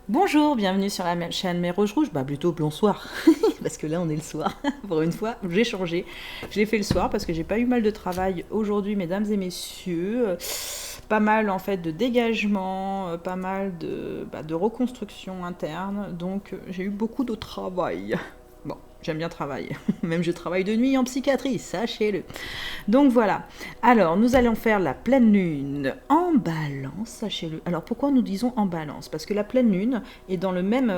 Bonjour, bienvenue sur la chaîne Mes Roses Rouges. Bah plutôt bonsoir, parce que là on est le soir. Pour une fois, j'ai changé. Je l'ai fait le soir parce que j'ai pas eu mal de travail aujourd'hui, mesdames et messieurs. Pas mal en fait de dégagement, pas mal de reconstruction interne. Donc j'ai eu beaucoup de travail. Bon, j'aime bien travailler. Même je travaille de nuit en psychiatrie, sachez-le. Donc voilà. Alors, nous allons faire la pleine lune en balance, sachez-le. Alors, pourquoi nous disons en balance? Parce que la pleine lune est dans le même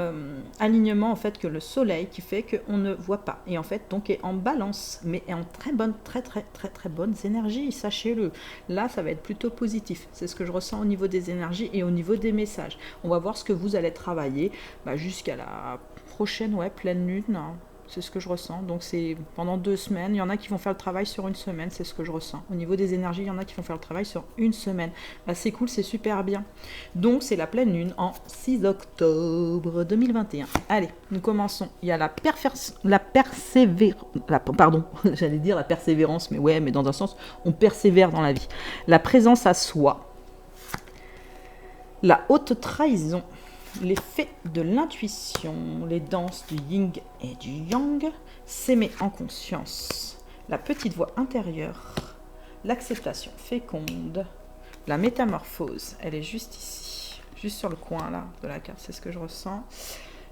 alignement en fait que le soleil, qui fait qu'on ne voit pas. Et en fait, donc, est en balance, mais est en très bonne, très bonnes énergies, sachez-le. Là, ça va être plutôt positif. C'est ce que je ressens au niveau des énergies et au niveau des messages. On va voir ce que vous allez travailler jusqu'à la prochaine pleine lune. C'est ce que je ressens. Donc c'est pendant 2 semaines. Il y en a qui vont faire le travail sur une semaine. C'est ce que je ressens. Au niveau des énergies, il y en a qui vont faire le travail sur une semaine. C'est cool, c'est super bien. Donc c'est la pleine lune en 6 octobre 2021. Allez, nous commençons. Il y a pardon, j'allais dire la persévérance, mais ouais, mais dans un sens, on persévère dans la vie. La présence à soi. La haute trahison. Les faits de l'intuition, les danses du yin et du yang, s'aimer en conscience, la petite voix intérieure, l'acceptation féconde, la métamorphose, elle est juste ici, juste sur le coin là de la carte, c'est ce que je ressens.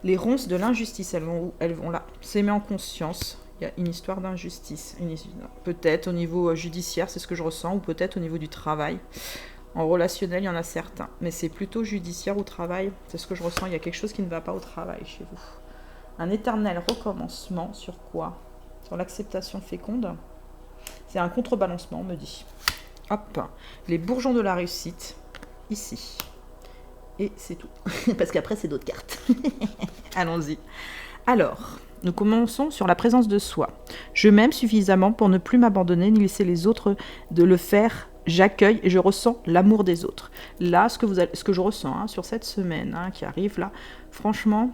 Les ronces de l'injustice, elles vont où? Elles vont là, s'aimer en conscience. Il y a une histoire d'injustice, peut-être au niveau judiciaire, c'est ce que je ressens, ou peut-être au niveau du travail. En relationnel, il y en a certains, mais c'est plutôt judiciaire ou travail. C'est ce que je ressens, il y a quelque chose qui ne va pas au travail chez vous. Un éternel recommencement sur quoi? Sur l'acceptation féconde. C'est un contrebalancement, on me dit. Hop, les bourgeons de la réussite, ici. Et c'est tout. Parce qu'après, c'est d'autres cartes. Allons-y. Alors, nous commençons sur la présence de soi. Je m'aime suffisamment pour ne plus m'abandonner ni laisser les autres de le faire. J'accueille et je ressens l'amour des autres. Là, ce que je ressens sur cette semaine qui arrive là, franchement,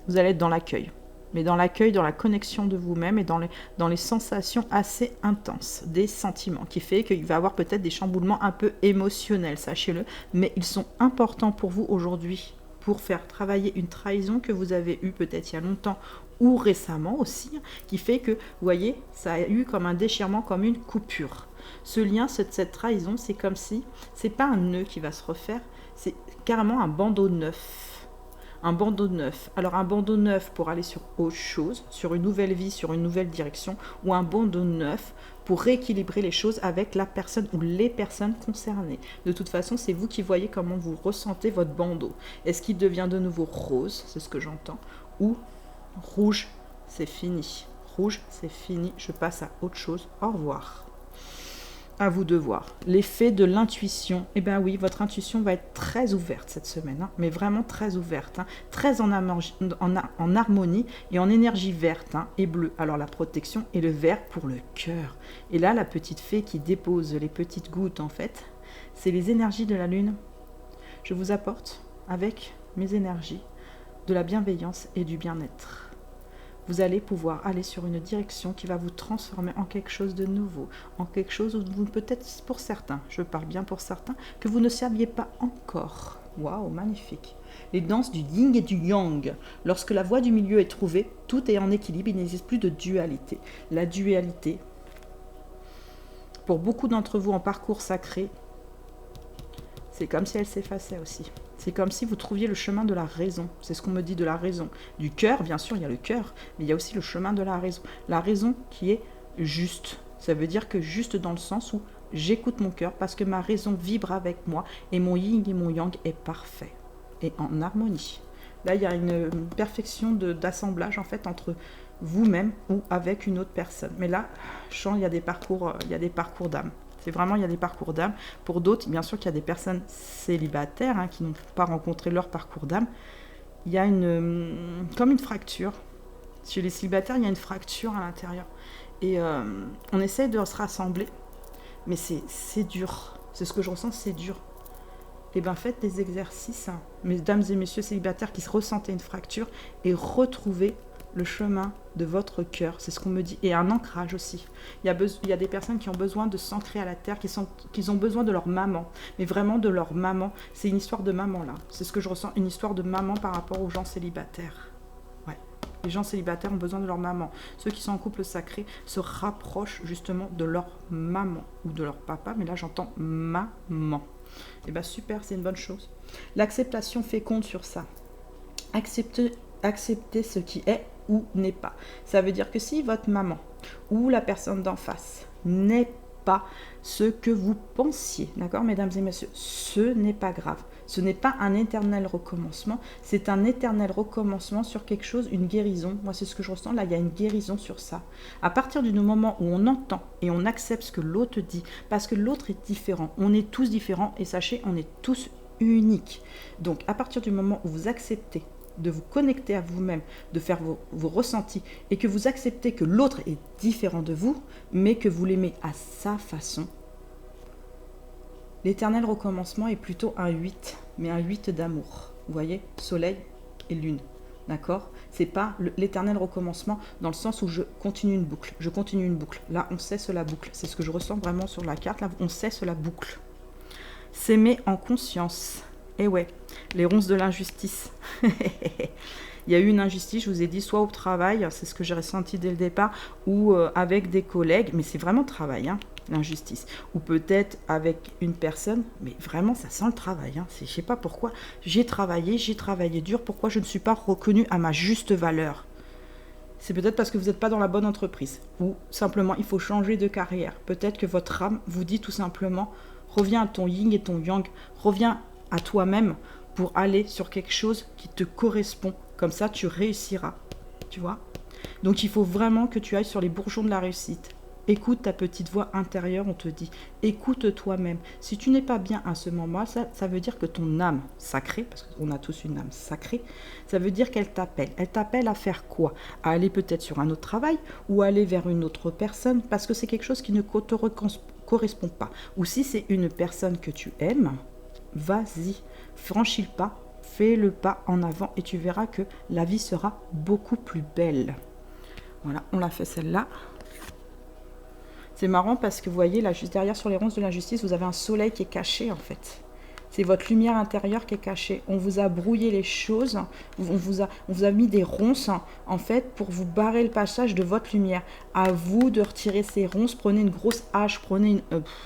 vous allez être dans l'accueil. Mais dans l'accueil, dans la connexion de vous-même et dans les sensations assez intenses, des sentiments, qui fait qu'il va y avoir peut-être des chamboulements un peu émotionnels, sachez-le, mais ils sont importants pour vous aujourd'hui, pour faire travailler une trahison que vous avez eue peut-être il y a longtemps ou récemment aussi, qui fait que, vous voyez, ça a eu comme un déchirement, comme une coupure. Ce lien, cette trahison, c'est comme si, c'est pas un nœud qui va se refaire, c'est carrément un bandeau neuf. Un bandeau neuf. Alors un bandeau neuf pour aller sur autre chose, sur une nouvelle vie, sur une nouvelle direction, ou un bandeau neuf pour rééquilibrer les choses avec la personne ou les personnes concernées. De toute façon, c'est vous qui voyez comment vous ressentez votre bandeau. Est-ce qu'il devient de nouveau rose, c'est ce que j'entends, ou rouge, c'est fini. Rouge, c'est fini, je passe à autre chose. Au revoir. À vous de voir. L'effet de l'intuition. Eh bien oui, votre intuition va être très ouverte cette semaine, mais vraiment très ouverte, très en harmonie et en énergie verte et bleue. Alors la protection et le vert pour le cœur. Et là, la petite fée qui dépose les petites gouttes, en fait, c'est les énergies de la lune. Je vous apporte, avec mes énergies, de la bienveillance et du bien-être. Vous allez pouvoir aller sur une direction qui va vous transformer en quelque chose de nouveau, en quelque chose où vous peut-être pour certains, je parle bien pour certains, que vous ne saviez pas encore. Waouh, magnifique. Les danses du yin et du yang. Lorsque la voie du milieu est trouvée, tout est en équilibre, il n'existe plus de dualité. La dualité, pour beaucoup d'entre vous en parcours sacré, c'est comme si elle s'effaçait aussi. C'est comme si vous trouviez le chemin de la raison. C'est ce qu'on me dit de la raison. Du cœur, bien sûr, il y a le cœur, mais il y a aussi le chemin de la raison. La raison qui est juste. Ça veut dire que juste dans le sens où j'écoute mon cœur parce que ma raison vibre avec moi et mon yin et mon yang est parfait et en harmonie. Là, il y a une perfection d'assemblage en fait entre vous-même ou avec une autre personne. Mais là, je sens qu'il y a des parcours d'âme. C'est vraiment, il y a des parcours d'âme. Pour d'autres, bien sûr qu'il y a des personnes célibataires qui n'ont pas rencontré leur parcours d'âme. Il y a comme une fracture. Chez les célibataires, il y a une fracture à l'intérieur. Et on essaie de se rassembler, mais c'est dur. C'est ce que je ressens, c'est dur. Et bien faites des exercices, mesdames et messieurs célibataires qui se ressentaient une fracture, et retrouvez le chemin de votre cœur, c'est ce qu'on me dit, et un ancrage aussi. Il y a des personnes qui ont besoin de s'ancrer à la terre, qui ont besoin de leur maman, mais vraiment de leur maman. C'est une histoire de maman là, c'est ce que je ressens, une histoire de maman par rapport aux gens célibataires. Ouais, les gens célibataires ont besoin de leur maman. Ceux qui sont en couple sacré se rapprochent justement de leur maman ou de leur papa, mais là j'entends maman. Et bien super, c'est une bonne chose. L'acceptation féconde sur ça. Accepter ce qui est ou n'est pas. Ça veut dire que si votre maman ou la personne d'en face n'est pas ce que vous pensiez, d'accord mesdames et messieurs, ce n'est pas grave. Ce n'est pas un éternel recommencement, c'est un éternel recommencement sur quelque chose, une guérison. Moi c'est ce que je ressens, là il y a une guérison sur ça. À partir du moment où on entend et on accepte ce que l'autre dit, parce que l'autre est différent, on est tous différents et sachez, on est tous uniques. Donc à partir du moment où vous acceptez de vous connecter à vous-même, de faire vos ressentis, et que vous acceptez que l'autre est différent de vous, mais que vous l'aimez à sa façon, l'éternel recommencement est plutôt un 8, mais un 8 d'amour. Vous voyez, soleil et lune, d'accord? C'est pas l'éternel recommencement dans le sens où je continue une boucle, Là, on cesse la boucle. C'est ce que je ressens vraiment sur la carte, là, on cesse la boucle. S'aimer en conscience. Et ouais, les ronces de l'injustice. Il y a eu une injustice, je vous ai dit, soit au travail, c'est ce que j'ai ressenti dès le départ, ou avec des collègues, mais c'est vraiment travail, hein, l'injustice. Ou peut-être avec une personne, mais vraiment, ça sent le travail. Hein. Je ne sais pas pourquoi. J'ai travaillé dur, pourquoi je ne suis pas reconnue à ma juste valeur? C'est peut-être parce que vous n'êtes pas dans la bonne entreprise, ou simplement, il faut changer de carrière. Peut-être que votre âme vous dit tout simplement, reviens à ton yin et ton yang, reviens à toi-même pour aller sur quelque chose qui te correspond. Comme ça, tu réussiras. Tu vois? Donc, il faut vraiment que tu ailles sur les bourgeons de la réussite. Écoute ta petite voix intérieure, on te dit. Écoute toi-même. Si tu n'es pas bien à ce moment-là, ça veut dire que ton âme sacrée, parce qu'on a tous une âme sacrée, ça veut dire qu'elle t'appelle. Elle t'appelle à faire quoi? À aller peut-être sur un autre travail ou aller vers une autre personne, parce que c'est quelque chose qui ne te correspond pas. Ou si c'est une personne que tu aimes, vas-y, franchis le pas, fais le pas en avant et tu verras que la vie sera beaucoup plus belle. Voilà, on l'a fait celle-là. C'est marrant parce que vous voyez, là, juste derrière sur les ronces de l'injustice, vous avez un soleil qui est caché en fait. C'est votre lumière intérieure qui est cachée. On vous a brouillé les choses, on vous a mis des ronces en fait pour vous barrer le passage de votre lumière. À vous de retirer ces ronces, prenez une grosse hache, prenez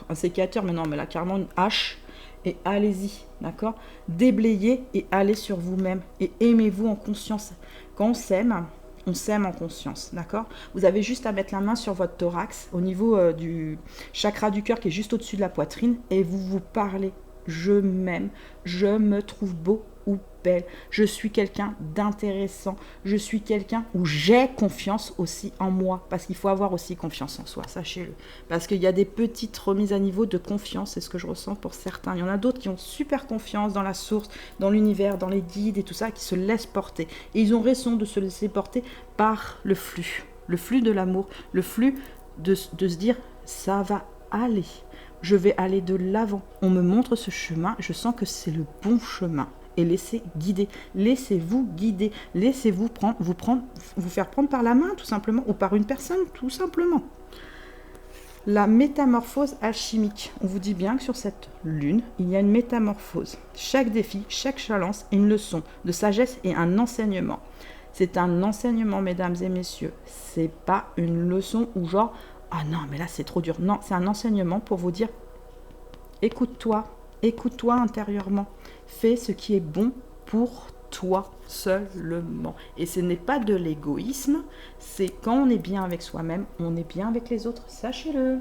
un sécateur, mais non, mais là carrément une hache. Et allez-y, d'accord? Déblayez et allez sur vous-même. Et aimez-vous en conscience. Quand on s'aime en conscience, d'accord? Vous avez juste à mettre la main sur votre thorax, au niveau du chakra du cœur qui est juste au-dessus de la poitrine, et vous vous parlez. Je m'aime, je me trouve beau ou belle, je suis quelqu'un d'intéressant, je suis quelqu'un où j'ai confiance aussi en moi, parce qu'il faut avoir aussi confiance en soi, sachez-le, parce qu'il y a des petites remises à niveau de confiance, c'est ce que je ressens pour certains. Il y en a d'autres qui ont super confiance dans la source, dans l'univers, dans les guides et tout ça, qui se laissent porter, et ils ont raison de se laisser porter par le flux de l'amour, le flux de se dire ça va aller. Je vais aller de l'avant. On me montre ce chemin, je sens que c'est le bon chemin. Et laissez guider, laissez-vous guider, laissez-vous vous faire prendre par la main tout simplement, ou par une personne tout simplement. La métamorphose alchimique. On vous dit bien que sur cette lune, il y a une métamorphose. Chaque défi, chaque challenge est une leçon de sagesse et un enseignement. C'est un enseignement, mesdames et messieurs. C'est pas une leçon où genre ah non, mais là c'est trop dur. Non, c'est un enseignement pour vous dire écoute-toi intérieurement. Fais ce qui est bon pour toi seulement. Et ce n'est pas de l'égoïsme, c'est quand on est bien avec soi-même, on est bien avec les autres, sachez-le.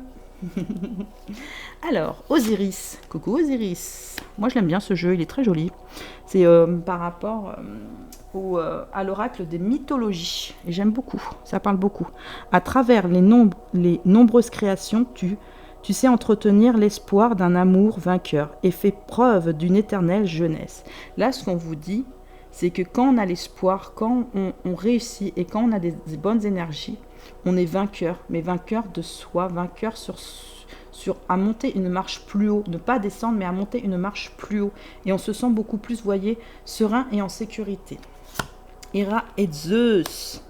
Alors, Osiris. Coucou Osiris. Moi je l'aime bien ce jeu, il est très joli. C'est par rapport à l'oracle des mythologies. Et j'aime beaucoup, ça parle beaucoup. À travers les nombreuses créations, tu sais entretenir l'espoir d'un amour vainqueur et fais preuve d'une éternelle jeunesse. Là, ce qu'on vous dit, c'est que quand on a l'espoir, quand on réussit et quand on a des bonnes énergies, on est vainqueur, mais vainqueur de soi, vainqueur à monter une marche plus haut, ne pas descendre, mais à monter une marche plus haut. Et on se sent beaucoup plus, vous voyez, serein et en sécurité. Héra et Zeus.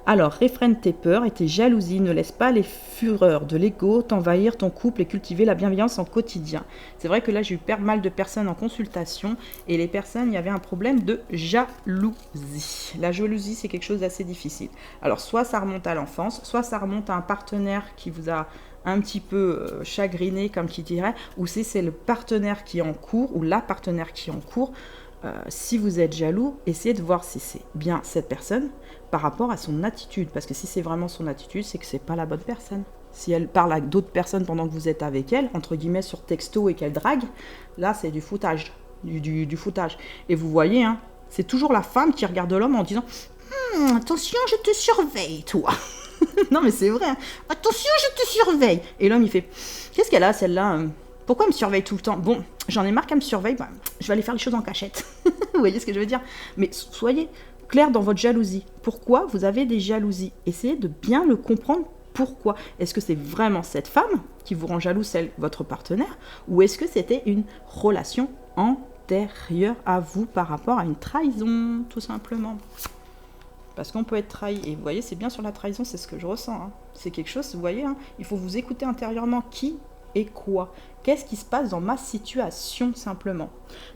Alors, réfrène tes peurs et tes jalousies. Ne laisse pas les fureurs de l'ego t'envahir ton couple et cultiver la bienveillance en quotidien. C'est vrai que là, j'ai eu pas mal de personnes en consultation et les personnes, il y avait un problème de jalousie. La jalousie, c'est quelque chose d'assez difficile. Alors, soit ça remonte à l'enfance, soit ça remonte à un partenaire qui vous a un petit peu chagriné, comme qui dirait, ou c'est le partenaire qui est en cours, ou la partenaire qui est en cours. Si vous êtes jaloux, essayez de voir si c'est bien cette personne par rapport à son attitude. Parce que si c'est vraiment son attitude, c'est que c'est pas la bonne personne. Si elle parle à d'autres personnes pendant que vous êtes avec elle, entre guillemets sur texto et qu'elle drague, là c'est du foutage. Du foutage. Et vous voyez, hein, c'est toujours la femme qui regarde l'homme en disant attention, je te surveille, toi. Non mais c'est vrai, hein. Attention, je te surveille. Et l'homme il fait qu'est-ce qu'elle a celle-là pourquoi elle me surveille tout le temps? Bon, j'en ai marre qu'elle me surveille, bah, je vais aller faire les choses en cachette. Vous voyez ce que je veux dire? Mais soyez clair dans votre jalousie. Pourquoi vous avez des jalousies? Essayez de bien le comprendre. Pourquoi? Est-ce que c'est vraiment cette femme qui vous rend jaloux, celle, votre partenaire? Ou est-ce que c'était une relation antérieure à vous par rapport à une trahison, tout simplement? Parce qu'on peut être trahi. Et vous voyez, c'est bien sur la trahison, c'est ce que je ressens. Hein. C'est quelque chose, vous voyez, hein, il faut vous écouter intérieurement qui et quoi. Qu'est-ce qui se passe dans ma situation, simplement?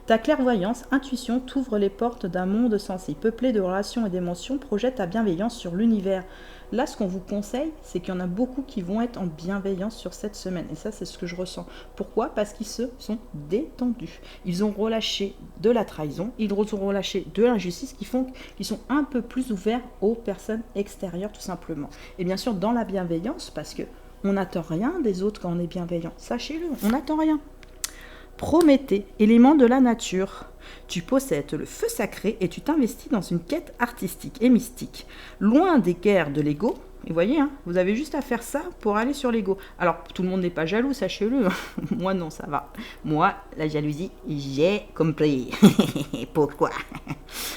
Ta clairvoyance, intuition, t'ouvre les portes d'un monde sensé, peuplé de relations et d'émotions, projette ta bienveillance sur l'univers. Là, ce qu'on vous conseille, c'est qu'il y en a beaucoup qui vont être en bienveillance sur cette semaine. Et ça, c'est ce que je ressens. Pourquoi? Parce qu'ils se sont détendus. Ils ont relâché de la trahison, ils ont relâché de l'injustice, qui font qu'ils sont un peu plus ouverts aux personnes extérieures, tout simplement. Et bien sûr, dans la bienveillance, parce que on n'attend rien des autres quand on est bienveillant. Sachez-le, on n'attend rien. Prométhée, élément de la nature. Tu possèdes le feu sacré et tu t'investis dans une quête artistique et mystique. Loin des guerres de l'ego. Et vous voyez, hein, vous avez juste à faire ça pour aller sur l'ego. Alors, tout le monde n'est pas jaloux, sachez-le. Moi, non, ça va. Moi, la jalousie, j'ai compris. Pourquoi?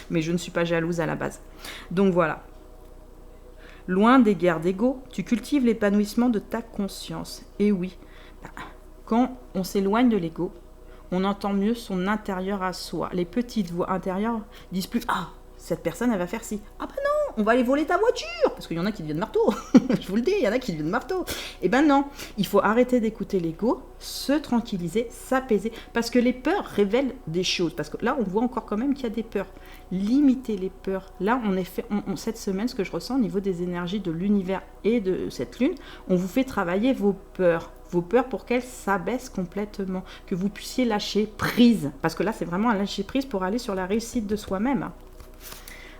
Mais je ne suis pas jalouse à la base. Donc voilà. Loin des guerres d'ego, tu cultives l'épanouissement de ta conscience. Et oui, quand on s'éloigne de l'ego, on entend mieux son intérieur à soi. Les petites voix intérieures disent plus « Ah, cette personne, elle va faire ci. Ah bah non, on va aller voler ta voiture !» Parce qu'il y en a qui deviennent marteau. Je vous le dis, il y en a qui deviennent marteau. Eh ben non, il faut arrêter d'écouter l'ego, se tranquilliser, s'apaiser. Parce que les peurs révèlent des choses. Parce que là, on voit encore quand même qu'il y a des peurs. Limiter les peurs. Là, cette semaine, ce que je ressens au niveau des énergies de l'univers et de cette lune, on vous fait travailler vos peurs. Vos peurs pour qu'elles s'abaissent complètement. Que vous puissiez lâcher prise. Parce que là, c'est vraiment un lâcher prise pour aller sur la réussite de soi-même.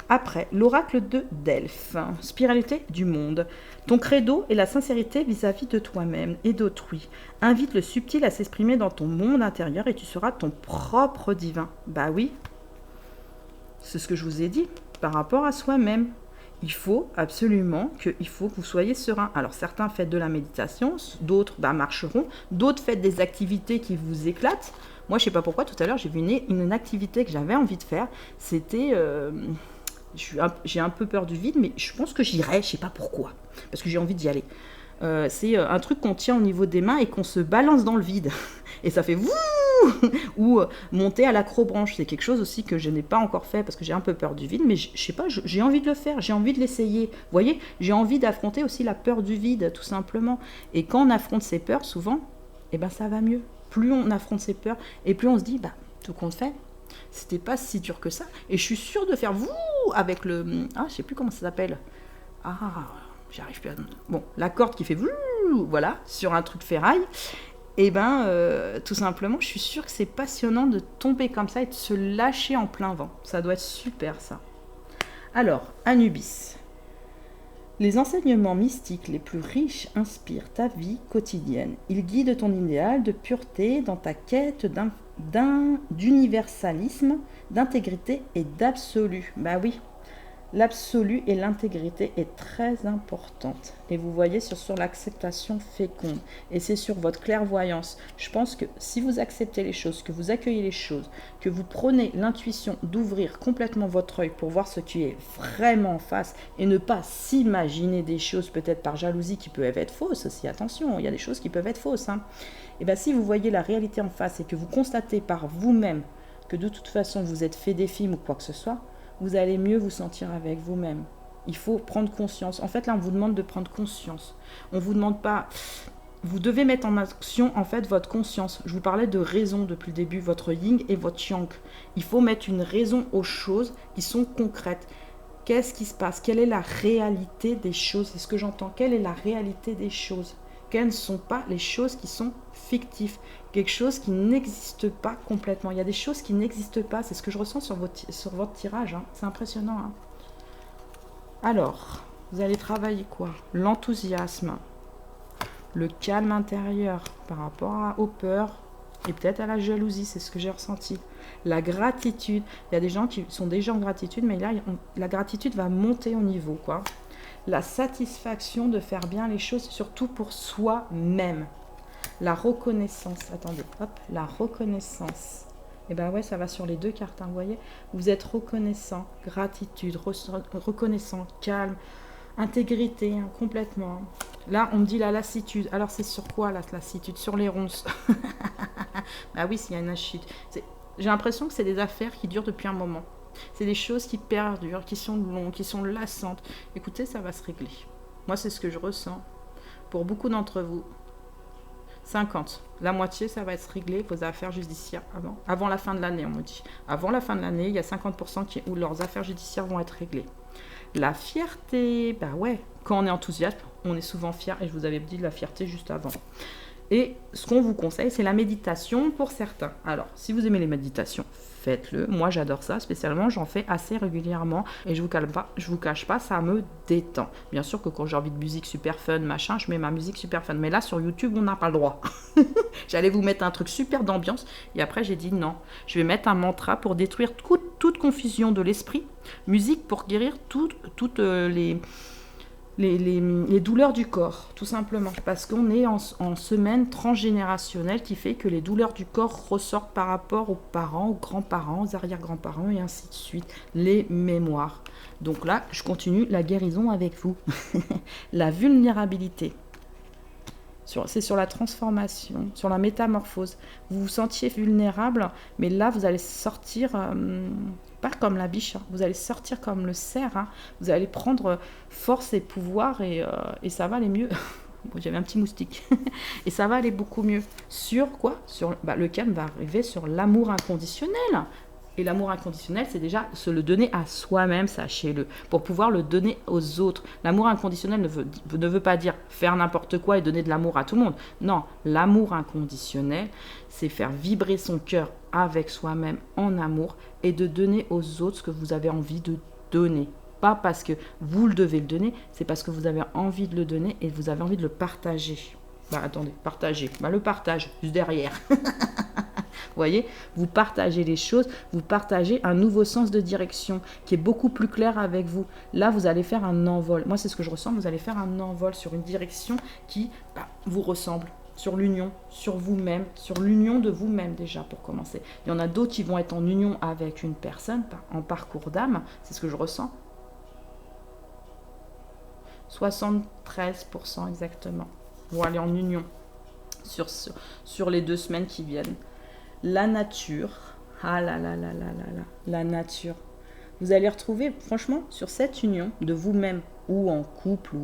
Après, l'oracle de Delphes, spiritualité du monde. Ton credo est la sincérité vis-à-vis de toi-même et d'autrui. Invite le subtil à s'exprimer dans ton monde intérieur et tu seras ton propre divin. Bah oui, c'est ce que je vous ai dit par rapport à soi-même. Il faut absolument que vous soyez serein. Alors certains faites de la méditation, d'autres marcheront, d'autres faites des activités qui vous éclatent. Moi, je ne sais pas pourquoi, tout à l'heure, j'ai vu une activité que j'avais envie de faire. C'était... j'ai un peu peur du vide, mais je pense que j'irai, je ne sais pas pourquoi, parce que j'ai envie d'y aller. C'est un truc qu'on tient au niveau des mains et qu'on se balance dans le vide. Et ça fait wouh. Ou monter à l'acrobranche. C'est quelque chose aussi que je n'ai pas encore fait parce que j'ai un peu peur du vide, mais je sais pas, j'ai envie de le faire, j'ai envie de l'essayer. Vous voyez, j'ai envie d'affronter aussi la peur du vide, tout simplement. Et quand on affronte ses peurs, souvent, eh ben, ça va mieux. Plus on affronte ses peurs et plus on se dit, tout compte fait, c'était pas si dur que ça. Et je suis sûre de faire wouh avec le... Ah, je sais plus comment ça s'appelle. Ah... J'arrive plus à... Bon, la corde qui fait... Voilà, sur un truc de ferraille. Et tout simplement, je suis sûre que c'est passionnant de tomber comme ça et de se lâcher en plein vent. Ça doit être super, ça. Alors, Anubis. Les enseignements mystiques les plus riches inspirent ta vie quotidienne. Ils guident ton idéal de pureté dans ta quête d'universalisme, d'intégrité et d'absolu. Bah oui. L'absolu et l'intégrité est très importante. Et vous voyez, sur l'acceptation féconde. Et c'est sur votre clairvoyance. Je pense que si vous acceptez les choses, que vous accueillez les choses, que vous prenez l'intuition d'ouvrir complètement votre œil pour voir ce qui est vraiment en face et ne pas s'imaginer des choses peut-être par jalousie qui peuvent être fausses aussi. Attention, il y a des choses qui peuvent être fausses. Et bien si vous voyez la réalité en face et que vous constatez par vous-même que de toute façon vous êtes fait des films ou quoi que ce soit, vous allez mieux vous sentir avec vous-même. Il faut prendre conscience. En fait, là, on vous demande de prendre conscience. On ne vous demande pas... Vous devez mettre en action, en fait, votre conscience. Je vous parlais de raison depuis le début, votre yin et votre yang. Il faut mettre une raison aux choses qui sont concrètes. Qu'est-ce qui se passe? Quelle est la réalité des choses? C'est ce que j'entends. Quelle est la réalité des choses? Quelles ne sont pas les choses qui sont fictives? Quelque chose qui n'existe pas complètement. Il y a des choses qui n'existent pas. C'est ce que je ressens sur votre tirage. Hein. C'est impressionnant. Hein. Alors, vous allez travailler quoi? L'enthousiasme, le calme intérieur par rapport aux peurs et peut-être à la jalousie, c'est ce que j'ai ressenti. La gratitude, il y a des gens qui sont déjà en gratitude, mais là, la gratitude va monter au niveau, quoi. La satisfaction de faire bien les choses, surtout pour soi-même. La reconnaissance, attendez, hop, la reconnaissance. Et bien ouais, ça va sur les deux cartes, hein, vous voyez. Vous êtes reconnaissant, gratitude, reconnaissant, calme, intégrité, hein, complètement. Là, on me dit la lassitude. Alors, c'est sur quoi la lassitude? Sur les ronces. Bah oui, s'il y a une chute. J'ai l'impression que c'est des affaires qui durent depuis un moment. C'est des choses qui perdurent, qui sont longues, qui sont lassantes. Écoutez, ça va se régler. Moi, c'est ce que je ressens. Pour beaucoup d'entre vous, 50. La moitié, ça va être réglé, vos affaires judiciaires avant la fin de l'année, on me dit. Avant la fin de l'année, il y a 50% où leurs affaires judiciaires vont être réglées. La fierté, bah ouais, quand on est enthousiaste, on est souvent fier, et je vous avais dit de la fierté juste avant. Et ce qu'on vous conseille, c'est la méditation pour certains. Alors, si vous aimez les méditations, faites-le. Moi, j'adore ça, spécialement, j'en fais assez régulièrement. Et je vous cache pas, ça me détend. Bien sûr que quand j'ai envie de musique super fun, machin, je mets ma musique super fun. Mais là, sur YouTube, on n'a pas le droit. J'allais vous mettre un truc super d'ambiance. Et après, j'ai dit non. Je vais mettre un mantra pour détruire toute confusion de l'esprit. Musique pour guérir toutes les douleurs du corps, tout simplement. Parce qu'on est en semaine transgénérationnelle qui fait que les douleurs du corps ressortent par rapport aux parents, aux grands-parents, aux arrière-grands-parents et ainsi de suite. Les mémoires. Donc là, je continue la guérison avec vous. La vulnérabilité. C'est sur la transformation, sur la métamorphose. Vous vous sentiez vulnérable, mais là, vous allez sortir... pas comme la biche, hein. Vous allez sortir comme le cerf, hein. Vous allez prendre force et pouvoir et ça va aller mieux. Bon, j'avais un petit moustique. Et ça va aller beaucoup mieux. Sur quoi? Le calme va arriver sur l'amour inconditionnel. Et l'amour inconditionnel, c'est déjà se le donner à soi-même, sachez-le, pour pouvoir le donner aux autres. L'amour inconditionnel ne veut pas dire faire n'importe quoi et donner de l'amour à tout le monde. Non, l'amour inconditionnel, c'est faire vibrer son cœur avec soi-même en amour et de donner aux autres ce que vous avez envie de donner. Pas parce que vous le devez le donner, c'est parce que vous avez envie de le donner et vous avez envie de le partager. Bah attendez, partager. Bah le partage, juste derrière. Vous voyez, vous partagez les choses, vous partagez un nouveau sens de direction qui est beaucoup plus clair avec vous. Là, vous allez faire un envol. Moi, c'est ce que je ressens, vous allez faire un envol sur une direction qui vous ressemble. Sur l'union, sur vous-même, sur l'union de vous-même déjà pour commencer. Il y en a d'autres qui vont être en union avec une personne, en parcours d'âme, c'est ce que je ressens. 73% exactement vont aller en union sur les 2 semaines qui viennent. La nature, ah là là là là là là, la nature. Vous allez retrouver, franchement, sur cette union de vous-même, ou en couple,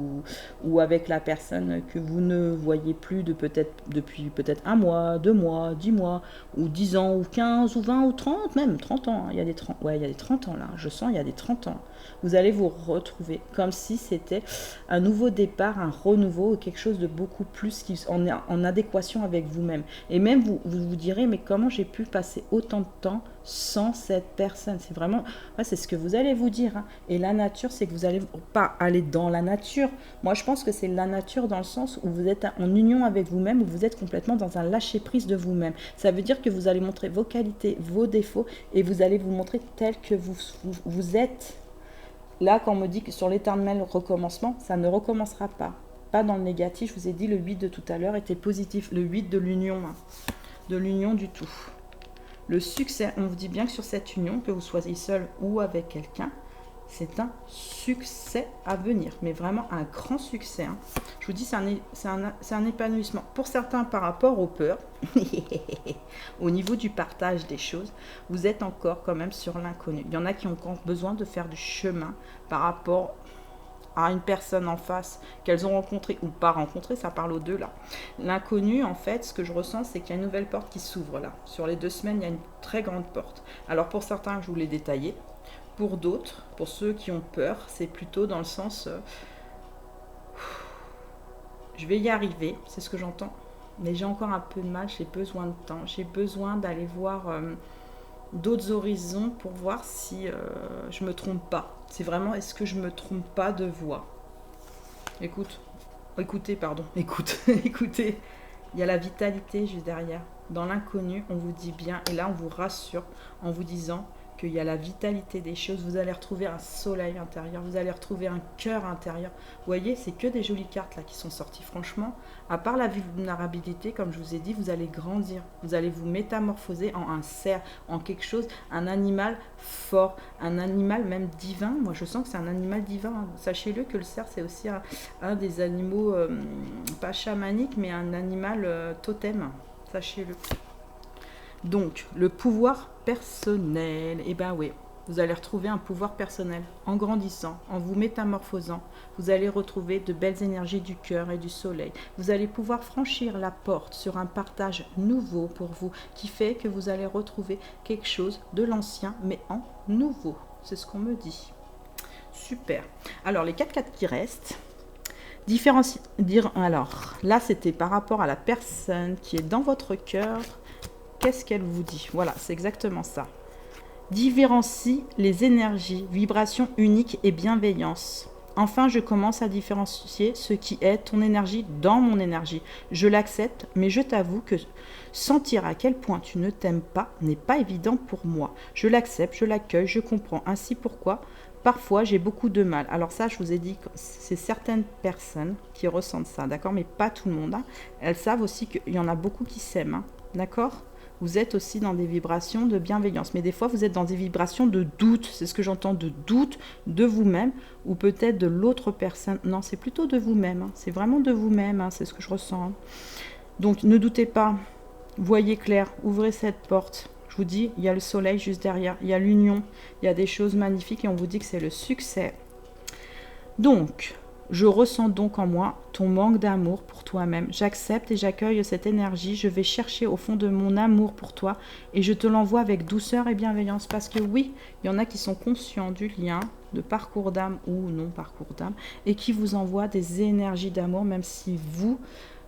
ou avec la personne que vous ne voyez plus depuis peut-être 1 mois, 2 mois, 10 mois, ou 10 ans, ou 15, ou 20, ou 30, même 30 ans. Hein. Il y a des 30, ouais, il y a des 30 ans là, je sens, il y a des 30 ans. Vous allez vous retrouver comme si c'était un nouveau départ, un renouveau, quelque chose de beaucoup plus qui en adéquation avec vous-même. Et même vous direz, mais comment j'ai pu passer autant de temps sans cette personne? C'est vraiment, ouais, c'est ce que vous allez vous dire. Hein. Et la nature, c'est que vous n'allez pas aller dans la nature. Moi, je pense que c'est la nature dans le sens où vous êtes en union avec vous-même, où vous êtes complètement dans un lâcher-prise de vous-même. Ça veut dire que vous allez montrer vos qualités, vos défauts, et vous allez vous montrer tel que vous êtes. Là, quand on me dit que sur l'éternel recommencement, ça ne recommencera pas. Pas dans le négatif. Je vous ai dit, le 8 de tout à l'heure était positif. Le 8 de l'union. Hein. De l'union du tout. Le succès, on vous dit bien que sur cette union, que vous soyez seul ou avec quelqu'un, c'est un succès à venir. Mais vraiment un grand succès. Hein. Je vous dis, c'est un épanouissement. Pour certains, par rapport aux peurs, au niveau du partage des choses, vous êtes encore quand même sur l'inconnu. Il y en a qui ont encore besoin de faire du chemin par rapport à une personne en face qu'elles ont rencontrée ou pas rencontrée, ça parle aux deux là. L'inconnu, en fait, ce que je ressens, c'est qu'il y a une nouvelle porte qui s'ouvre là. Sur les 2 semaines, il y a une très grande porte. Alors pour certains, je vous l'ai détaillé. Pour d'autres, pour ceux qui ont peur, c'est plutôt dans le sens je vais y arriver, c'est ce que j'entends. Mais j'ai encore un peu de mal, j'ai besoin de temps, j'ai besoin d'aller voir d'autres horizons pour voir si je me trompe pas. C'est vraiment, est-ce que je me trompe pas de voie? Écoutez, écoutez, il y a la vitalité juste derrière. Dans l'inconnu, on vous dit bien, et là on vous rassure en vous disant qu'il y a la vitalité des choses, vous allez retrouver un soleil intérieur, vous allez retrouver un cœur intérieur. Vous voyez, c'est que des jolies cartes là qui sont sorties. Franchement, à part la vulnérabilité, comme je vous ai dit, vous allez grandir, vous allez vous métamorphoser en un cerf, en quelque chose, un animal fort, un animal même divin. Moi, je sens que c'est un animal divin. Sachez-le que le cerf, c'est aussi un des animaux, pas chamaniques, mais un animal totem. Sachez-le. Donc, le pouvoir personnel, eh bien oui, vous allez retrouver un pouvoir personnel. En grandissant, en vous métamorphosant, vous allez retrouver de belles énergies du cœur et du soleil. Vous allez pouvoir franchir la porte sur un partage nouveau pour vous, qui fait que vous allez retrouver quelque chose de l'ancien, mais en nouveau. C'est ce qu'on me dit. Super. Alors, les 4 cartes qui restent... Alors, là, c'était par rapport à la personne qui est dans votre cœur. Qu'est-ce qu'elle vous dit? Voilà, c'est exactement ça. Différencie les énergies, vibrations uniques et bienveillance. Enfin, je commence à différencier ce qui est ton énergie dans mon énergie. Je l'accepte, mais je t'avoue que sentir à quel point tu ne t'aimes pas n'est pas évident pour moi. Je l'accepte, je l'accueille, je comprends. Ainsi pourquoi parfois j'ai beaucoup de mal. Alors ça, je vous ai dit que c'est certaines personnes qui ressentent ça, d'accord? Mais pas tout le monde. Hein. Elles savent aussi qu'il y en a beaucoup qui s'aiment, hein, d'accord? Vous êtes aussi dans des vibrations de bienveillance. Mais des fois, vous êtes dans des vibrations de doute. C'est ce que j'entends, de doute de vous-même ou peut-être de l'autre personne. Non, c'est plutôt de vous-même. Hein. C'est vraiment de vous-même. Hein. C'est ce que je ressens. Hein. Donc, ne doutez pas. Voyez clair. Ouvrez cette porte. Je vous dis, il y a le soleil juste derrière. Il y a l'union. Il y a des choses magnifiques et on vous dit que c'est le succès. Donc... Je ressens donc en moi ton manque d'amour pour toi-même. J'accepte et j'accueille cette énergie. Je vais chercher au fond de mon amour pour toi et je te l'envoie avec douceur et bienveillance. Parce que oui, il y en a qui sont conscients du lien de parcours d'âme ou non parcours d'âme et qui vous envoient des énergies d'amour même si vous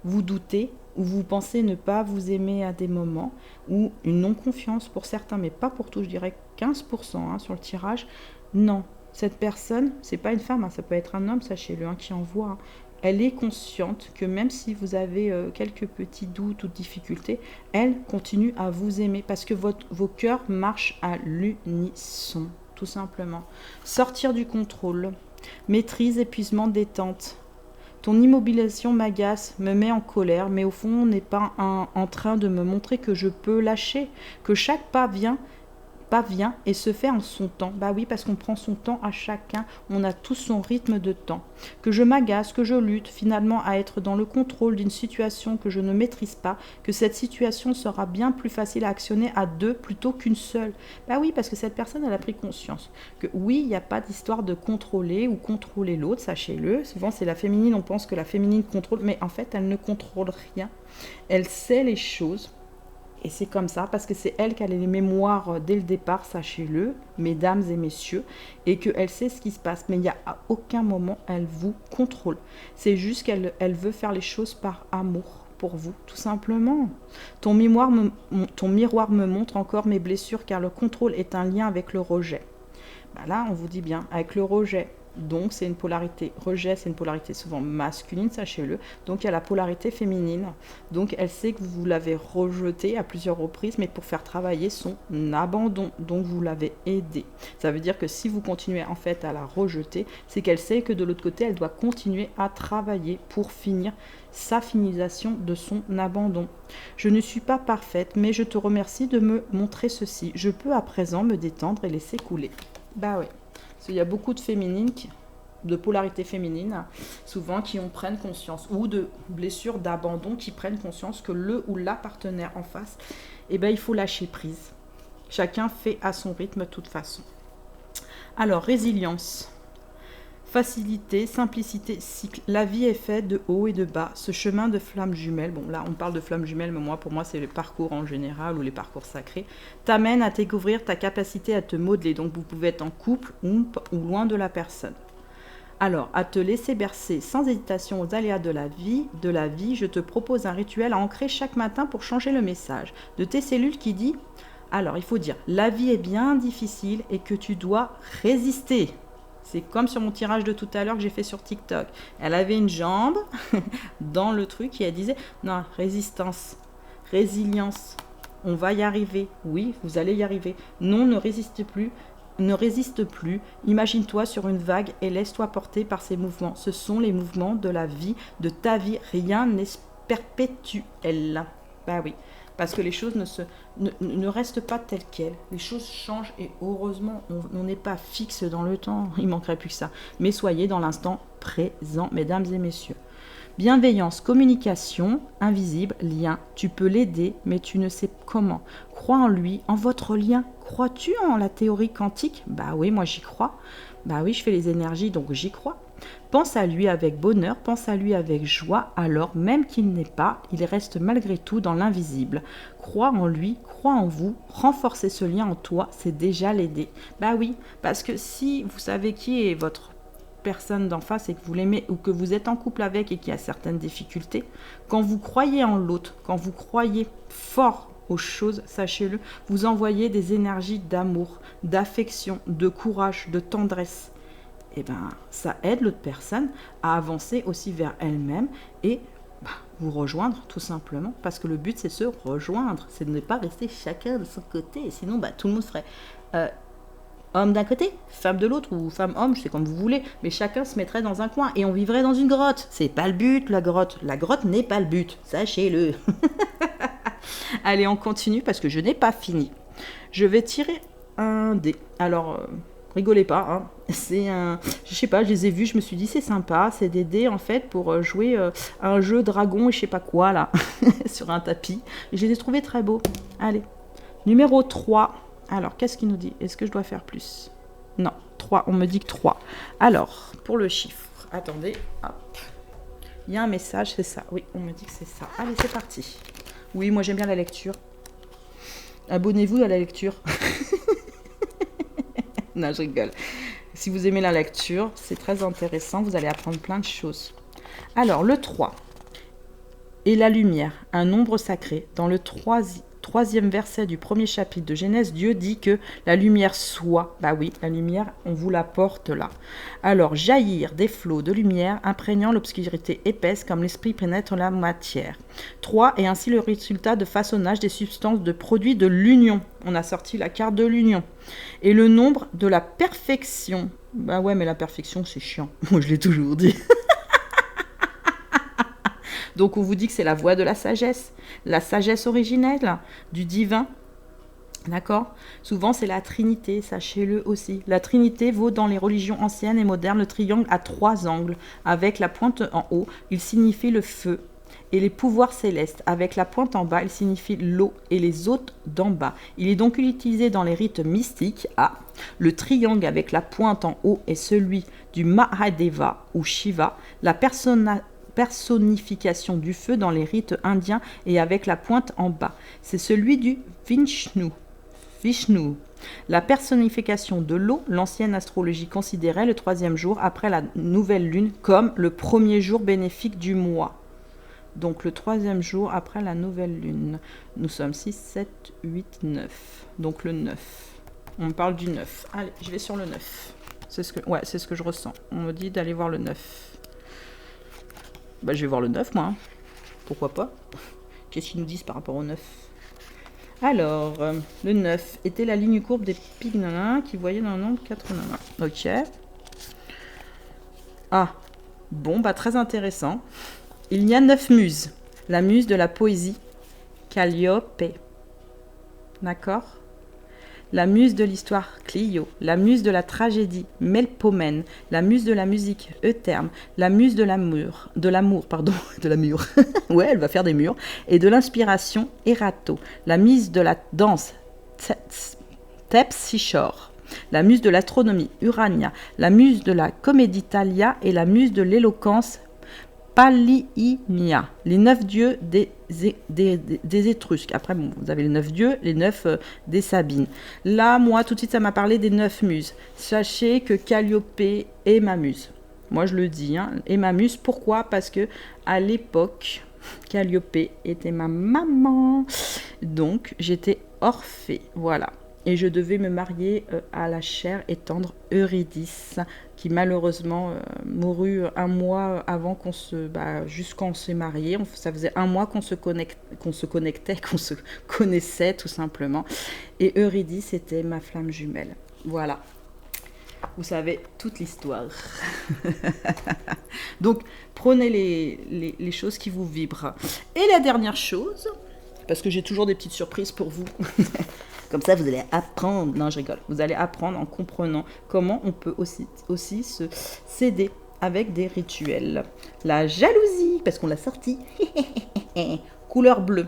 doutez ou vous pensez ne pas vous aimer à des moments ou une non-confiance pour certains, mais pas pour tous. Je dirais 15% hein, sur le tirage. Non. Cette personne, c'est pas une femme, hein, ça peut être un homme, sachez-le, hein, qui envoie. Hein. Elle est consciente que même si vous avez quelques petits doutes ou difficultés, elle continue à vous aimer parce que vos cœurs marchent à l'unisson, tout simplement. Sortir du contrôle, maîtrise, épuisement, détente. Ton immobilisation m'agace, me met en colère, mais au fond, on n'est pas en train de me montrer que je peux lâcher, que chaque pas vient et se fait en son temps. Bah oui, parce qu'on prend son temps à chacun, on a tous son rythme de temps. Que je m'agace, que je lutte finalement à être dans le contrôle d'une situation que je ne maîtrise pas, que cette situation sera bien plus facile à actionner à 2 plutôt qu'une seule. Bah oui, parce que cette personne, elle a pris conscience que oui, il n'y a pas d'histoire de contrôler ou contrôler l'autre, sachez-le. Souvent, c'est la féminine, on pense que la féminine contrôle, mais en fait, elle ne contrôle rien. Elle sait les choses. Et c'est comme ça, parce que c'est elle qui a les mémoires dès le départ, sachez-le, mesdames et messieurs, et qu'elle sait ce qui se passe. Mais il n'y a à aucun moment, elle vous contrôle. C'est juste qu'elle veut faire les choses par amour pour vous, tout simplement. Ton miroir me montre encore mes blessures, car le contrôle est un lien avec le rejet. Ben là, on vous dit bien, avec le rejet. Donc, c'est une polarité. Rejet, c'est une polarité souvent masculine, sachez-le. Donc, il y a la polarité féminine. Donc, elle sait que vous l'avez rejeté à plusieurs reprises, mais pour faire travailler son abandon. Donc, vous l'avez aidé. Ça veut dire que si vous continuez en fait à la rejeter, c'est qu'elle sait que de l'autre côté, elle doit continuer à travailler pour finir sa finalisation de son abandon. Je ne suis pas parfaite, mais je te remercie de me montrer ceci. Je peux à présent me détendre et laisser couler. Bah oui. Il y a beaucoup de féminines, de polarité féminine, souvent qui prennent conscience, ou de blessures d'abandon qui prennent conscience que le ou la partenaire en face, eh ben, il faut lâcher prise. Chacun fait à son rythme de toute façon. Alors, résilience. Facilité, simplicité, cycle. La vie est faite de haut et de bas. Ce chemin de flammes jumelles, bon là on parle de flammes jumelles, mais pour moi c'est les parcours en général ou les parcours sacrés, t'amène à découvrir ta capacité à te modeler. Donc vous pouvez être en couple ou loin de la personne. Alors, à te laisser bercer sans hésitation aux aléas de la vie, je te propose un rituel à ancrer chaque matin pour changer le message de tes cellules qui dit, alors il faut dire, la vie est bien difficile et que tu dois résister. C'est comme sur mon tirage de tout à l'heure que j'ai fait sur TikTok. Elle avait une jambe dans le truc et elle disait, non, résistance, résilience, on va y arriver. Oui, vous allez y arriver. Non, ne résiste plus. Ne résiste plus, imagine-toi sur une vague et laisse-toi porter par ces mouvements. Ce sont les mouvements de la vie, de ta vie. Rien n'est perpétuel. Bah oui, parce que les choses ne restent pas telles quelles. Les choses changent et heureusement, on n'est pas fixe dans le temps. Il manquerait plus que ça. Mais soyez dans l'instant présent, mesdames et messieurs. Bienveillance, communication, invisible, lien. Tu peux l'aider, mais tu ne sais comment. Crois en lui, en votre lien. Crois-tu en la théorie quantique? Bah oui, moi j'y crois. Bah oui, je fais les énergies, donc j'y crois. Pense à lui avec bonheur, pense à lui avec joie, alors même qu'il n'est pas, il reste malgré tout dans l'invisible. Crois en lui, crois en vous, renforcez ce lien en toi, c'est déjà l'aider. Bah oui, parce que si vous savez qui est votre personne d'en face et que vous l'aimez ou que vous êtes en couple avec et qu'il y a certaines difficultés, quand vous croyez en l'autre, quand vous croyez fort aux choses, sachez-le, vous envoyez des énergies d'amour, d'affection, de courage, de tendresse. Et bien, ça aide l'autre personne à avancer aussi vers elle-même et vous rejoindre tout simplement, parce que le but c'est se rejoindre, c'est de ne pas rester chacun de son côté, sinon tout le monde ferait homme d'un côté, femme de l'autre, ou femme-homme, je sais comme vous voulez, mais chacun se mettrait dans un coin et on vivrait dans une grotte. C'est pas le but, la grotte. La grotte n'est pas le but, sachez-le. Allez, on continue parce que je n'ai pas fini. Je vais tirer un dé. Alors, rigolez pas, hein. C'est un... Je sais pas, je les ai vus, je me suis dit c'est sympa. C'est des dés en fait pour jouer à un jeu dragon et je sais pas quoi là, sur un tapis. Et je les ai trouvés très beaux. Allez, numéro 3. Alors, qu'est-ce qu'il nous dit? Est-ce que je dois faire plus? Non, 3, on me dit que 3. Alors, pour le chiffre, attendez, hop. Il y a un message, c'est ça. Oui, on me dit que c'est ça. Allez, c'est parti. Oui, moi j'aime bien la lecture. Abonnez-vous à la lecture. Non, je rigole. Si vous aimez la lecture, c'est très intéressant. Vous allez apprendre plein de choses. Alors, le 3. Et la lumière, un nombre sacré. Dans le troisième verset du premier chapitre de Genèse, Dieu dit que la lumière soit. Bah oui, la lumière, on vous la porte là. Alors, jaillir des flots de lumière imprégnant l'obscurité épaisse comme l'esprit pénètre la matière. 3 est ainsi le résultat de façonnage des substances de produits de l'union. On a sorti la carte de l'union. Et le nombre de la perfection. Bah ouais, mais la perfection, c'est chiant. Moi, je l'ai toujours dit. Donc, on vous dit que c'est la voie de la sagesse originelle, du divin. D'accord? Souvent, c'est la Trinité, sachez-le aussi. La Trinité vaut dans les religions anciennes et modernes le triangle à 3 angles. Avec la pointe en haut, il signifie le feu et les pouvoirs célestes. Avec la pointe en bas, il signifie l'eau et les hôtes d'en bas. Il est donc utilisé dans les rites mystiques. Le triangle avec la pointe en haut est celui du Mahadeva ou Shiva, la personnification du feu dans les rites indiens et avec la pointe en bas. C'est celui du Vishnu. La personnification de l'eau, l'ancienne astrologie considérait le 3e jour après la nouvelle lune comme le premier jour bénéfique du mois. Donc le 3e jour après la nouvelle lune. Nous sommes 6, 7, 8, 9. Donc le 9. On me parle du 9. Allez, je vais sur le 9. C'est ce que je ressens. On me dit d'aller voir le 9. Bah, je vais voir le 9, moi. Hein. Pourquoi pas? Qu'est-ce qu'ils nous disent par rapport au 9? Alors, le 9 était la ligne courbe des pics qui voyaient dans le nombre 80. Ok. Ah, bon, bah très intéressant. Il y a 9 muses. La muse de la poésie, Calliope. D'accord? La muse de l'histoire, Clio. La muse de la tragédie, Melpomène. La muse de la musique, Euterme. La muse de l'amour, de la mur. Ouais, elle va faire des murs. Et de l'inspiration, Erato. La muse de la danse, Terpsichore. la muse de l'astronomie, Urania, la muse de la comédie, Thalia, et la muse de l'éloquence, Palinnia, les 9 dieux des Étrusques. Après, bon, vous avez les 9 dieux, les 9 des Sabines. Là, moi, tout de suite, ça m'a parlé des 9 muses. Sachez que Calliope est ma muse. Moi, je le dis, hein, est ma muse. Pourquoi? Parce que à l'époque, Calliope était ma maman. Donc, j'étais Orphée. Voilà. Et je devais me marier à la chère et tendre Eurydice, qui malheureusement mourut un mois avant qu'on se... juste quand on s'est mariés. Ça faisait un mois qu'on se connectait, qu'on se connaissait tout simplement. Et Eurydice était ma flamme jumelle. Voilà. Vous savez toute l'histoire. Donc, prenez les choses qui vous vibrent. Et la dernière chose, parce que j'ai toujours des petites surprises pour vous. Comme ça, vous allez apprendre. Non, je rigole. Vous allez apprendre en comprenant comment on peut aussi se s'aider avec des rituels. La jalousie, parce qu'on l'a sorti. Couleur bleue.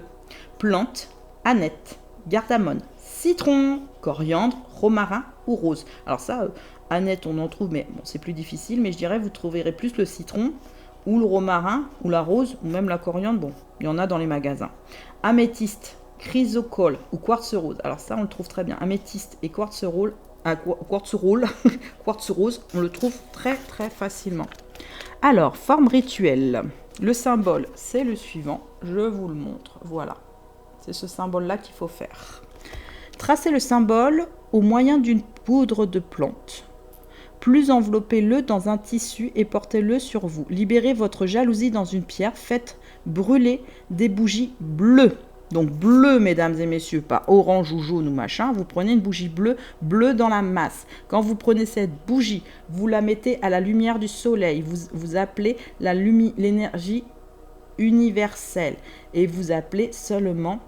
Plante, aneth, cardamone, citron, coriandre, romarin ou rose. Alors ça, aneth, on en trouve, mais bon, c'est plus difficile. Mais je dirais, vous trouverez plus le citron ou le romarin ou la rose ou même la coriandre. Bon, il y en a dans les magasins. Améthyste, chrysocole ou quartz rose. Alors ça, on le trouve très bien. Améthyste et quartz rose, quartz rose, on le trouve très très facilement. Alors, forme rituelle. Le symbole, c'est le suivant. Je vous le montre. Voilà. C'est ce symbole-là qu'il faut faire. Tracez le symbole au moyen d'une poudre de plante. Plus enveloppez-le dans un tissu et portez-le sur vous. Libérez votre jalousie dans une pierre. Faites brûler des bougies bleues. Donc bleu, mesdames et messieurs, pas orange ou jaune ou machin. Vous prenez une bougie bleue dans la masse. Quand vous prenez cette bougie, vous la mettez à la lumière du soleil. Vous appelez l'énergie universelle. Et vous appelez seulement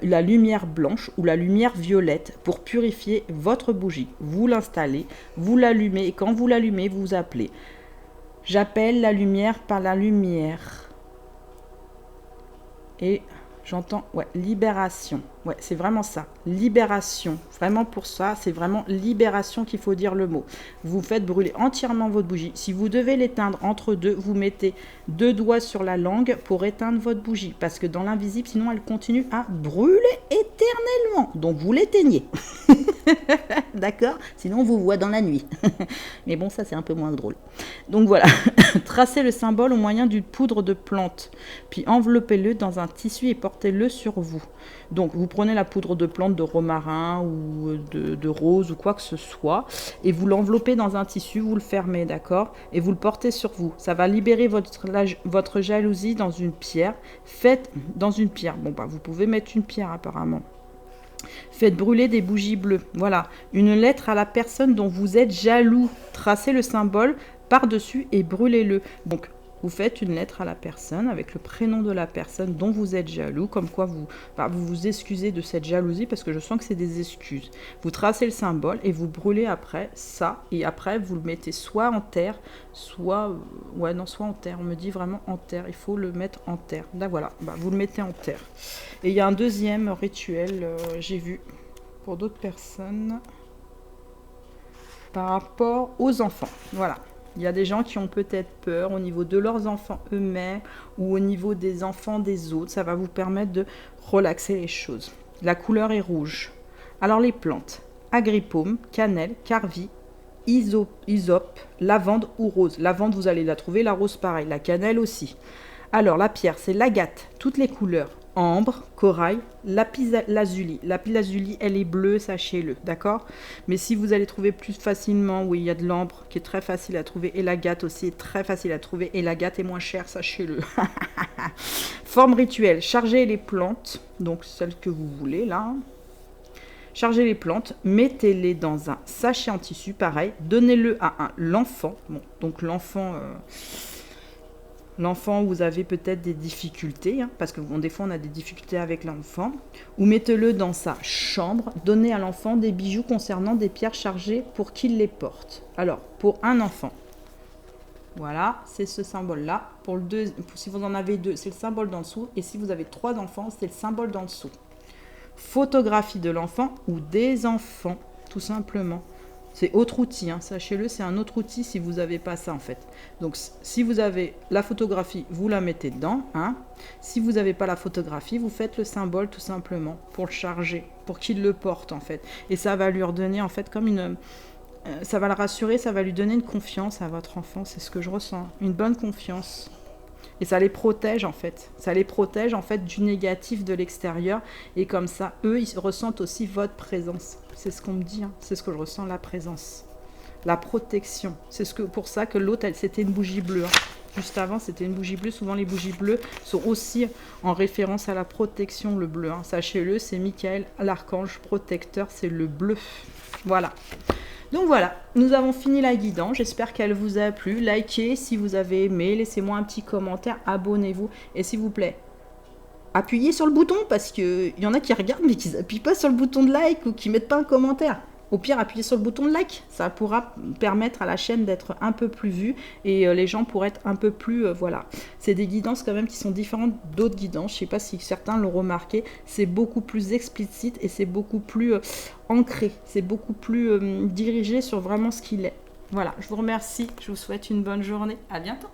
la lumière blanche ou la lumière violette pour purifier votre bougie. Vous l'installez, vous l'allumez et quand vous l'allumez, vous appelez. J'appelle la lumière par la lumière. Et j'entends, ouais, libération. Ouais, c'est vraiment ça. Libération. Vraiment pour ça, c'est vraiment libération qu'il faut dire le mot. Vous faites brûler entièrement votre bougie. Si vous devez l'éteindre entre deux, vous mettez 2 doigts sur la langue pour éteindre votre bougie. Parce que dans l'invisible, sinon, elle continue à brûler éternellement. Donc, vous l'éteignez. D'accord? Sinon, on vous voit dans la nuit. Mais bon, ça, c'est un peu moins drôle. Donc, voilà. Tracez le symbole au moyen d'une poudre de plante. Puis, enveloppez-le dans un tissu et portez-le sur vous. Donc, vous prenez la poudre de plante de romarin ou de rose ou quoi que ce soit et vous l'enveloppez dans un tissu, vous le fermez, d'accord? Et vous le portez sur vous. Ça va libérer votre jalousie dans une pierre. Faites dans une pierre. Bon, vous pouvez mettre une pierre apparemment. Faites brûler des bougies bleues. Voilà. Une lettre à la personne dont vous êtes jaloux. Tracez le symbole par-dessus et brûlez-le. Donc, vous faites une lettre à la personne avec le prénom de la personne dont vous êtes jaloux, comme quoi vous vous excusez de cette jalousie parce que je sens que c'est des excuses. Vous tracez le symbole et vous brûlez après ça et après vous le mettez soit en terre, soit soit en terre. On me dit vraiment en terre. Il faut le mettre en terre. Là voilà, vous le mettez en terre. Et il y a un deuxième rituel, j'ai vu pour d'autres personnes par rapport aux enfants. Voilà. Il y a des gens qui ont peut-être peur au niveau de leurs enfants eux-mêmes ou au niveau des enfants des autres. Ça va vous permettre de relaxer les choses. La couleur est rouge. Alors les plantes, agrippaume, cannelle, carvi, hysope, lavande ou rose. Lavande, vous allez la trouver, la rose pareil, la cannelle aussi. Alors la pierre, c'est l'agate, toutes les couleurs. Ambre, corail, lapis lazuli. Lapis lazuli, elle est bleue, sachez-le, d'accord? Mais si vous allez trouver plus facilement, oui, il y a de l'ambre qui est très facile à trouver et l'agate aussi est très facile à trouver et l'agate est moins chère, sachez-le. Forme rituelle, chargez les plantes, donc celles que vous voulez là. Chargez les plantes, mettez-les dans un sachet en tissu, pareil, donnez-le à l'enfant. Bon, donc l'enfant... L'enfant, vous avez peut-être des difficultés, parce que des fois on a des difficultés avec l'enfant, ou mettez-le dans sa chambre, donnez à l'enfant des bijoux concernant des pierres chargées pour qu'il les porte. Alors, pour un enfant, voilà, c'est ce symbole-là. Si vous en avez 2, c'est le symbole d'en dessous, et si vous avez 3 enfants, c'est le symbole d'en dessous. Photographie de l'enfant ou des enfants, tout simplement. C'est autre outil, hein, sachez-le, c'est un autre outil si vous n'avez pas ça en fait. Donc si vous avez la photographie, vous la mettez dedans. Hein. Si vous n'avez pas la photographie, vous faites le symbole tout simplement pour le charger, pour qu'il le porte en fait. Et ça va lui redonner en fait comme une... ça va le rassurer, ça va lui donner une confiance à votre enfant, c'est ce que je ressens. Une bonne confiance. Et ça les protège en fait. Ça les protège en fait du négatif de l'extérieur. Et comme ça, eux, ils ressentent aussi votre présence. C'est ce qu'on me dit, hein. C'est ce que je ressens, la présence. La protection. C'est pour ça que l'autre, c'était une bougie bleue. Hein. Juste avant, c'était une bougie bleue. Souvent, les bougies bleues sont aussi en référence à la protection, le bleu. Hein. Sachez-le, c'est Michael, l'archange protecteur, c'est le bleu. Voilà. Donc voilà, nous avons fini la guidance, j'espère qu'elle vous a plu. Likez si vous avez aimé, laissez-moi un petit commentaire, abonnez-vous et s'il vous plaît, appuyez sur le bouton parce qu'il y en a qui regardent mais qui n'appuient pas sur le bouton de like ou qui ne mettent pas un commentaire. Au pire, appuyez sur le bouton de like, ça pourra permettre à la chaîne d'être un peu plus vue et les gens pourraient être un peu plus... voilà, c'est des guidances quand même qui sont différentes d'autres guidances. Je ne sais pas si certains l'ont remarqué, c'est beaucoup plus explicite et c'est beaucoup plus ancré, c'est beaucoup plus dirigé sur vraiment ce qu'il est. Voilà, je vous remercie, je vous souhaite une bonne journée, à bientôt.